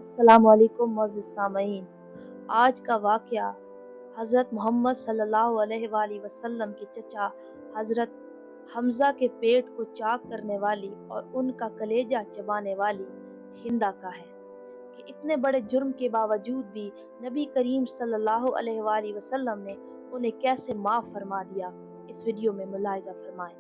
अस्सलामु अलैकुम मोअज़्ज़िज़ सामईन। आज का वाक़या हज़रत मोहम्मद सल्लल्लाहु अलैहि वसल्लम के चचा हज़रत हमज़ा के पेट को चाक करने वाली और उनका कलेजा चबाने वाली हिंदा का है कि इतने बड़े जुर्म के बावजूद भी नबी करीम सल्लल्लाहु अलैहि वसल्लम ने उन्हें कैसे माफ़ फरमा दिया। इस वीडियो में मुलाहिज़ा फरमाएं।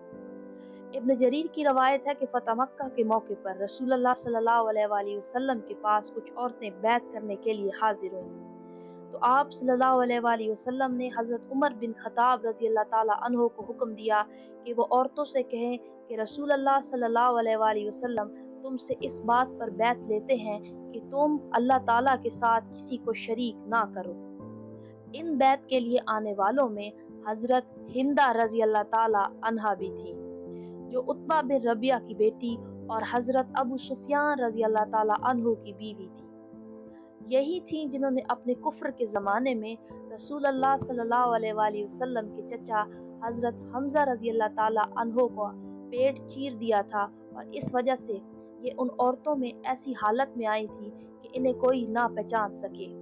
इब्न जरीर की रवायत है कि फ़तह मक्का के मौके पर रसूलुल्लाह सल्लल्लाहु अलैहि वसल्लम के पास कुछ औरतें बैत करने के लिए हाजिर हुईं। तो आप सल्लल्लाहु अलैहि वसल्लम ने हज़रत उमर बिन खत्ताब रज़ी अल्लाह ताला अन्हो को हुक्म दिया कि वो औरतों से कहें कि रसूलुल्लाह सल्लल्लाहु अलैहि वसल्लम तुमसे इस बात पर बैत लेते हैं कि तुम अल्लाह ताला के साथ किसी को शरीक ना करो। इन बैत के लिए आने वालों में हज़रत हिंदा रज़ी अल्लाह ताला अन्हा भी थी, जो उत्बा बिन रबिया की बेटी और हजरत अबू सुफियान रजी अल्लाह ताला अन्हु की बीवी थी। यही थी जिन्होंने अपने कुफ्र के ज़माने में रसूल अल्लाह सल्लल्लाहु अलैहि वसल्लम के चचा हजरत हमजा रजी अल्लाह ताला अन्हु को पेट चीर दिया था, और इस वजह से ये उन औरतों में ऐसी हालत में आई थी कि इन्हें कोई ना पहचान सके।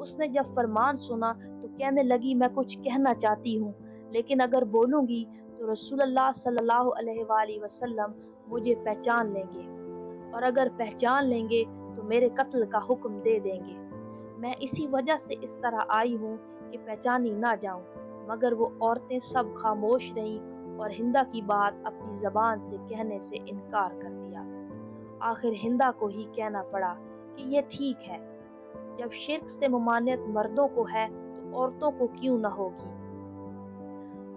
उसने जब फरमान सुना तो कहने लगी, मैं कुछ कहना चाहती हूँ, लेकिन अगर बोलूँगी तो रसूलुल्लाह सल्लल्लाहु अलैहि वसल्लम मुझे पहचान लेंगे, और अगर पहचान लेंगे तो मेरे कत्ल का हुक्म दे देंगे। मैं इसी वजह से इस तरह आई हूँ कि पहचानी ना जाऊँ। मगर वो औरतें सब खामोश रहीं और हिंदा की बात अपनी ज़बान से कहने से इनकार कर दिया। आखिर हिंदा को ही कहना पड़ा कि ये ठीक है, जब शिर्क से मुमानियत मर्दों को है तो औरतों को क्यों न होगी।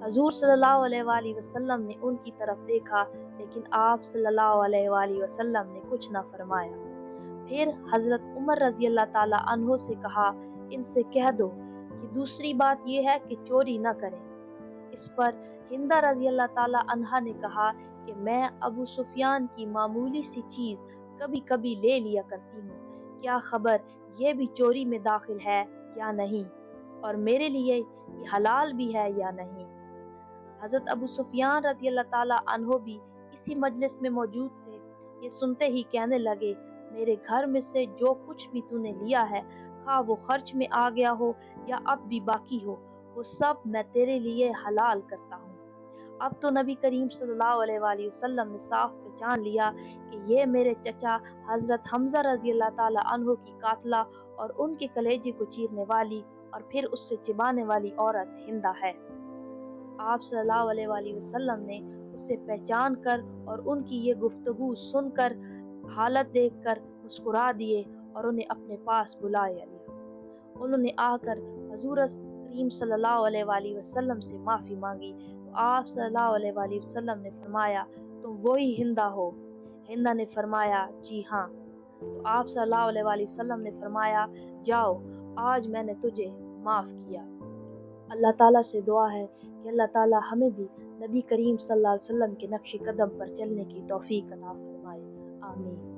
हजूर सल्लल्लाहु अलैहि वसल्लम ने उनकी तरफ देखा, लेकिन आप सल्लल्लाहु अलैहि वसल्लम ने कुछ न फरमाया। फिर हजरत उमर रजी अल्लाह ताला अन्हो से कहा, इनसे कह दो कि दूसरी बात यह है कि चोरी न करें। इस पर हिंदा रजी अल्लाह ताला अन्हा ने कहा कि मैं अबू सुफियान की मामूली सी चीज कभी कभी ले लिया करती हूँ, क्या खबर ये भी चोरी में दाखिल है या नहीं, और मेरे लिए ये हलाल भी है या नहीं। हजरत अबू सुफियान रजी अल्लाह ताला अन्हो भी इसी मजलिस में मौजूद थे। ये सुनते ही कहने लगे, मेरे घर में से जो कुछ भी तूने लिया है, खा वो खर्च में आ गया हो या अब भी बाकी हो, वो सब मैं तेरे लिए हलाल करता हूँ। अब तो नबी करीम सल्लल्लाहु अलैहि वसल्लम ने साफ पहचान लिया कि ये मेरे चचा हजरत हमजा रजी अल्लाह ताला अन्हो की कातला और उनके कलेजे को चीरने वाली और फिर उससे चिबाने वाली औरत हिंदा है। आप सल्लल्लाहु अलैहि वसल्लम ने उसे पहचान कर और उनकी ये गुफ्तगू सुनकर हालत देखकर मुस्कुरा दिए और उन्हें अपने पास बुला लिया। उन्होंने आकर हजूर करीम सल्लल्लाहु अलैहि वसल्लम से माफ़ी मांगी, तो आप सल्लल्लाहु अलैहि वसल्लम ने फरमाया, तुम वही हिंदा हो? हिंदा ने फरमाया, जी हाँ। तो आप सल्लल्लाहु अलैहि वसल्लम ने फरमाया, जाओ, आज मैंने तुझे माफ़ किया। अल्लाह ताला से दुआ है कि अल्लाह ताला हमें भी नबी करीम सल्लल्लाहु अलैहि वसल्लम के नक्श कदम पर चलने की तौफीक अता फरमाए। आमीन।